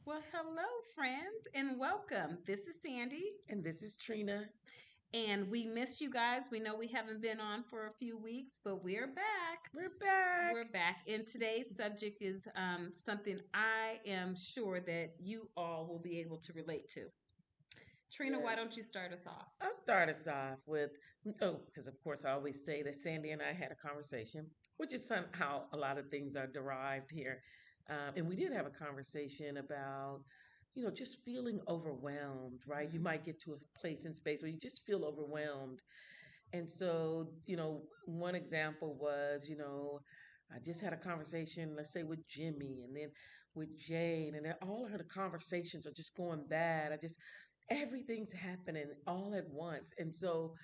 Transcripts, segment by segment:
Well, hello, friends, and welcome. This is Sandy, And this is Trina. and we missed you guys. We know we haven't been on for a few weeks, but we're back. We're back. We're back, and today's subject is something I am sure that you all will be able to relate to. Trina, Yeah. why don't you start us off? I'll start us off with, because of course I always say that Sandy and I had a conversation, which is how a lot of things are derived here. And we did have a conversation about, just feeling overwhelmed, right? You Mhm. might get to a place in space where you just feel overwhelmed. And so, one example was, I just had a conversation, let's say with Jimmy and then with Jane, and then all of the conversations are just going bad. Everything's happening all at once. And so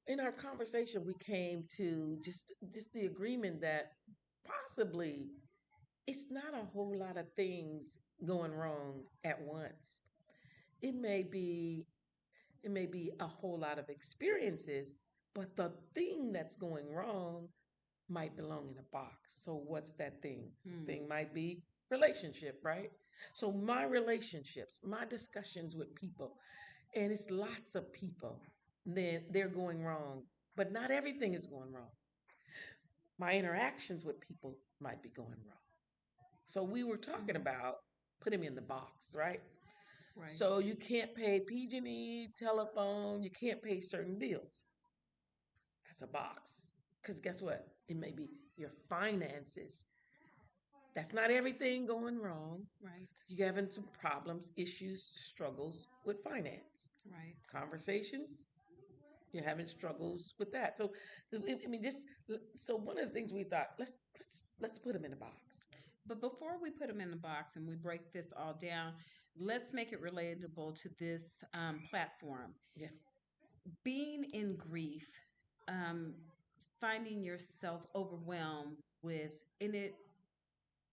in our conversation, we came to just the agreement that possibly it's not a whole lot of things going wrong at once. It may be it may be a whole lot of experiences, but the thing that's going wrong might belong in a box. So what's that thing? The Hmm. thing might be relationship, right? So my relationships, my discussions with people, and it's lots of people, then they're going wrong. But not everything is going wrong. My interactions with people might be going wrong. So we were talking Mhm. about put him in the box, right? Right. So you can't pay PG&E, telephone, you can't pay certain bills. That's a box. Because guess what? It may be your finances. That's not everything going wrong. Right. You're having some problems, issues, struggles with finance. Right. Conversations, you're having struggles with that. So, I mean, just so one of the things we thought, let's put them in a box. But before we put them in the box and we break this all down, let's make it relatable to this platform. Yeah. Being in grief, um, finding yourself overwhelmed with, and it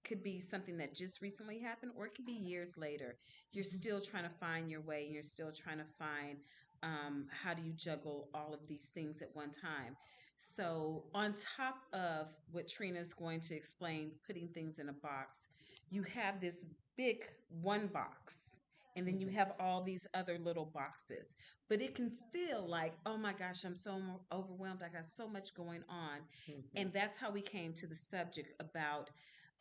could be something that just recently happened, or it could be years later. You're Mm-hmm. still trying to find your way. You're still trying to find how do you juggle all of these things at one time. So, on top of what Trina's going to explain, putting things in a box, you have this big one box. And then you Mm-hmm. have all these other little boxes. But it can feel like, oh my gosh, I'm so overwhelmed. I got so much going on. Mm-hmm. And that's how we came to the subject about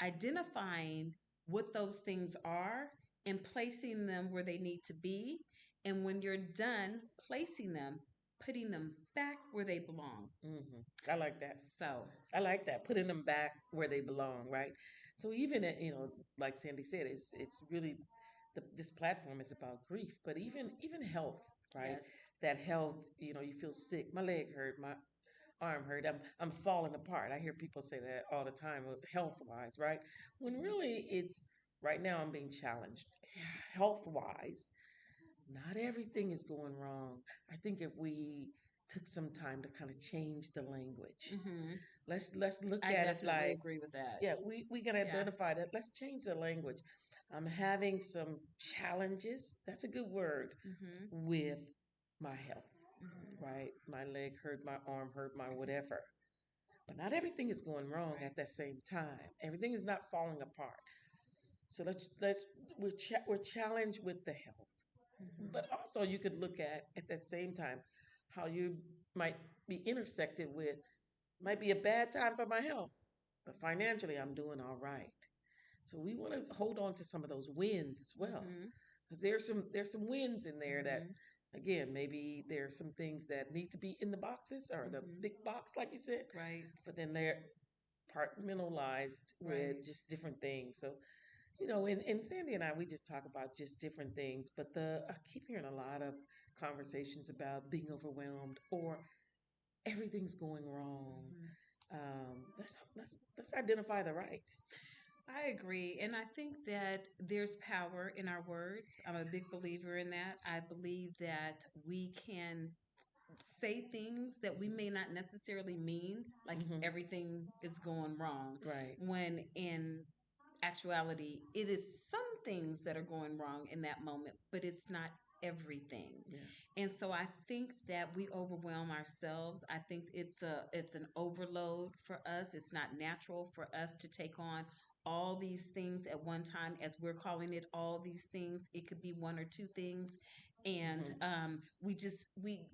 identifying what those things are and placing them where they need to be. And when you're done placing them, putting them back where they belong. Mm-hmm. I like that. So, I like that. Putting them back where they belong, right? So even like Sandy said, it's really this platform is about grief, but even health, right? yes. That health, you feel sick. My leg hurt. My arm hurt. I'm falling apart. I hear people say that all the time, health wise, right? When really it's right now I'm being challenged health wise. Not everything is going wrong. I think if we took some time to kind of change the language, Hmm. let's look I at it definitely like, agree with that. yeah, we can Yeah. identify that. Let's change the language. I'm having some challenges. That's a good word Hmm. with my health, Hmm. right? My leg hurt, my arm hurt, my whatever. But not everything is going wrong Right. at that same time. Everything is not falling apart. So let's we're challenged with the health, but Hmm. also you could look at that same time how you might be intersected with might be a bad time for my health, but financially I'm doing all right. So we want to hold on to some of those wins as well, Hmm. because there's some wins in there that Hmm. again maybe there's some things that need to be in the boxes or the Hmm. big box like you said, Right. but then they're compartmentalized with Right. just different things. So and Sandy and I, we just talk about just different things, but I keep hearing a lot of conversations about being overwhelmed or everything's going wrong. Hmm. Let's identify the rights. I agree. And I think that there's power in our words. I'm a big believer in that. I believe that we can say things that we may not necessarily mean, like Hmm. everything is going wrong, Right. when in actuality, it is some things that are going wrong in that moment, but it's not everything. Yeah. And so I think that we overwhelm ourselves. I think it's an overload for us. It's not natural for us to take on all these things at one time, as we're calling it, all these things. It could be one or two things, and Mm-hmm. we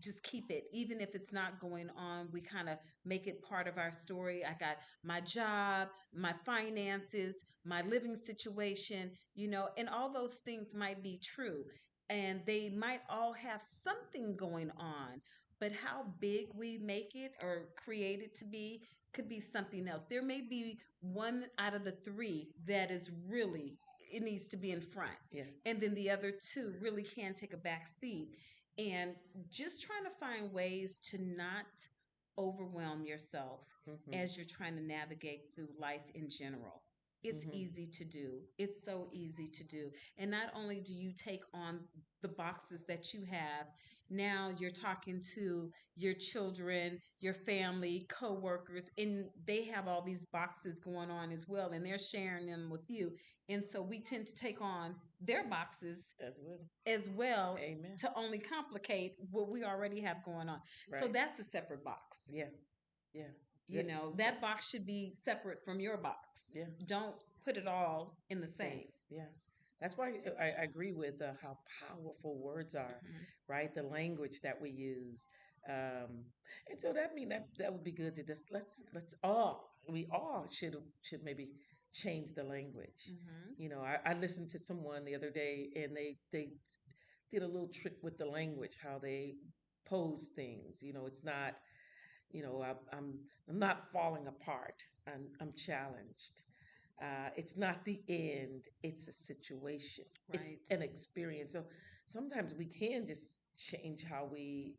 just keep it, even if it's not going on. We kind of make it part of our story. I got my job, my finances, my living situation, and all those things might be true, and they might all have something going on. But how big we make it or create it to be could be something else. There may be one out of the three that is really, it needs to be in front. Yeah. And then the other two really can take a back seat. And just trying to find ways to not overwhelm yourself Mm-hmm. as you're trying to navigate through life in general. It's Mm-hmm. easy to do. It's so easy to do. And not only do you take on the boxes that you have, now you're talking to your children, your family, coworkers, and they have all these boxes going on as well, and they're sharing them with you. And so we tend to take on their boxes As well. as well Amen. to only complicate what we already have going on. So Right. that's a separate box. Yeah. Yeah. You That, know, that box should be separate from your box. yeah. Don't put it all in the Same. same. Yeah. That's why I agree with how powerful words are, Mhm. right? The language that we use, um, and so that would be good to just let's all we all should maybe change the language. Mhm. I listened to someone the other day, and they did a little trick with the language, how they pose things. It's not, I'm not falling apart. I'm challenged. It's not the end, it's a situation, it's Right. an experience. So sometimes we can just change how we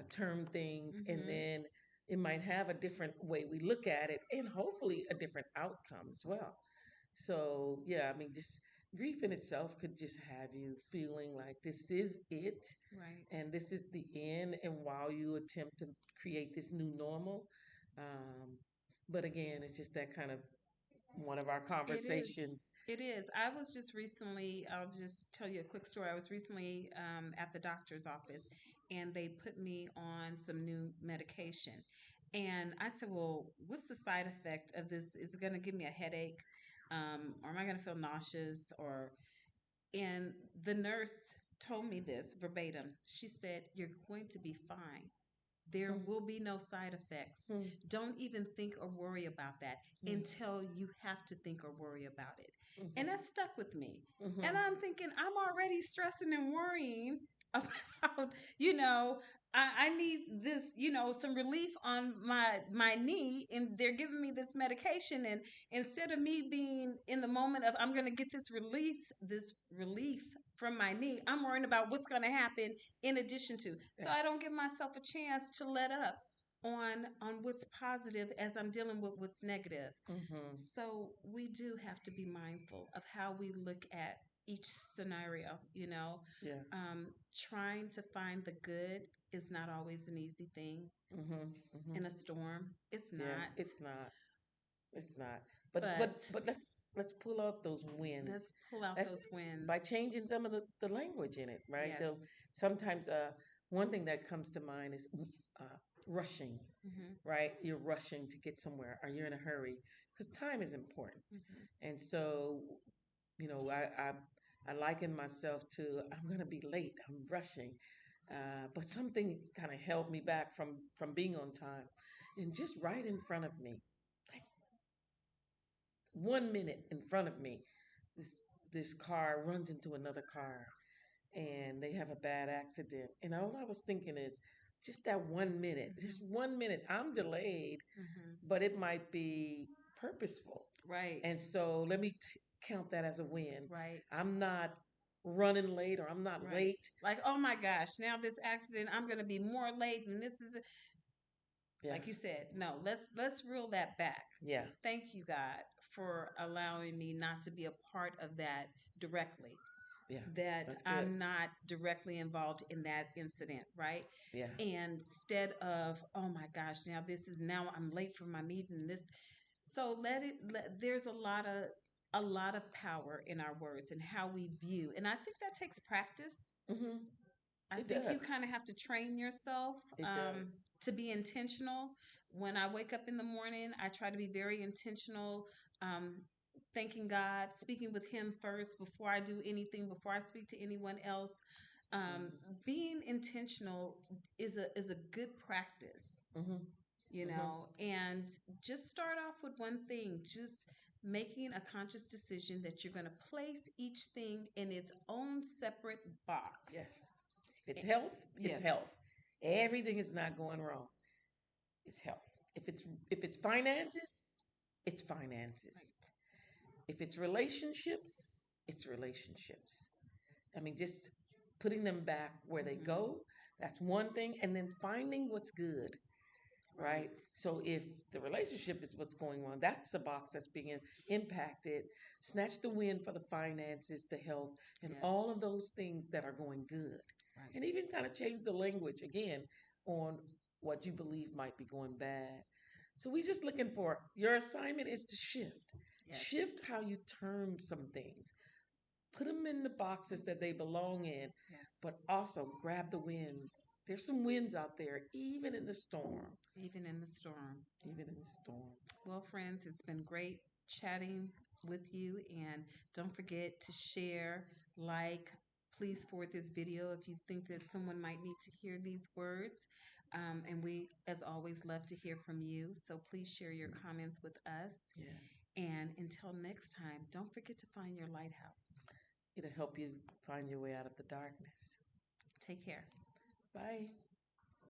term things, and Mhm. then it might have a different way we look at it, and hopefully a different outcome as well. So, yeah, I mean, just grief in itself could just have you feeling like this is it Right. and this is the end. And while you attempt to create this new normal, um, but again, it's just that kind of one of our It is. conversations. It is. I was just recently, I'll just tell you a quick story. I was recently at the doctor's office, and they put me on some new medication. And I said, well, what's the side effect of this? Is it going to give me a headache? Or am I going to feel nauseous? And the nurse told me this verbatim. She said, you're going to be fine. There Hmm. will be no side effects. Hmm. Don't even think or worry about that Hmm. until you have to think or worry about it. And Hmm. that stuck with me. And Hmm. I'm thinking, I'm already stressing and worrying about, you know, I need this, some relief on my knee, and they're giving me this medication. And instead of me being in the moment of I'm going to get this relief from my knee, I'm worrying about what's going to happen in addition to. Yeah. So I don't give myself a chance to let up on what's positive as I'm dealing with what's negative. Hmm. So we do have to be mindful of how we look at each scenario, Yeah. trying to find the good is not always an easy thing Hmm. Hmm. in a storm. It's Yeah. not. It's not. It's not. But But but but let's pull out those wins. let's pull out That's those wins. by changing some of the language in it, right? Yes. Sometimes one thing that comes to mind is rushing, Hmm. right? You're rushing to get somewhere, or you're in a hurry because time is important. Hmm. And so, I liken myself to I'm gonna be late. I'm rushing, but something kind of held me back from being on time, and just right in front of me, like 1 minute in front of me, this this car runs into another car, and they have a bad accident. And all I was thinking is, just that 1 minute, just Hmm. 1 minute, I'm delayed, Hmm. but it might be purposeful. Right. And so let me count that as a win. Right. I'm not running late, or I'm not Right. late. Like, oh my gosh, now this accident, I'm going to be more late, and this is Yeah, like you said. No, let's reel that back. yeah, Thank you, God, for allowing me not to be a part of that directly. yeah. That That's good. I'm not directly involved in that incident, right? Yeah. And instead of, oh my gosh, now I'm late for my meeting. So there's a lot of power in our words and how we view. And I think that takes practice. Hmm. I It think you does. kind of have to train yourself It does. to be intentional. When I wake up in the morning, I try to be very intentional. Um, thanking God, speaking with Him first before I do anything, before I speak to anyone else. Um, Being intentional is a good practice, Mm-hmm. you Mm-hmm. know, and just start off with one thing. Just making a conscious decision that you're going to place each thing in its own separate box. Yes. If it's Eh, health, it's Yes, health. Everything is not going wrong. It's health. If it's finances, it's finances. right. If it's relationships, it's relationships. I mean, just putting them back where they Hmm. go, that's one thing. And then finding what's good, right? Right. So if the relationship is what's going on, that's a box that's being impacted. Snatch the win for the finances, the health, and Yes. all of those things that are going good. And Right. even kind of change the language again on what you believe might be going bad. So we just looking for your assignment is to shift. Yes. Shift how you term some things. Put them in the boxes that they belong in, Yes. but also grab the wins. There's some wins out there, even in the storm. Even in the storm. Even in the storm. Well, friends, it's been great chatting with you. And don't forget to share, like, please forward this video if you think that someone might need to hear these words. And we, as always, love to hear from you. So please share your comments with us. Yes. And until next time, don't forget to find your lighthouse. It'll help you find your way out of the darkness. Take care. Bye.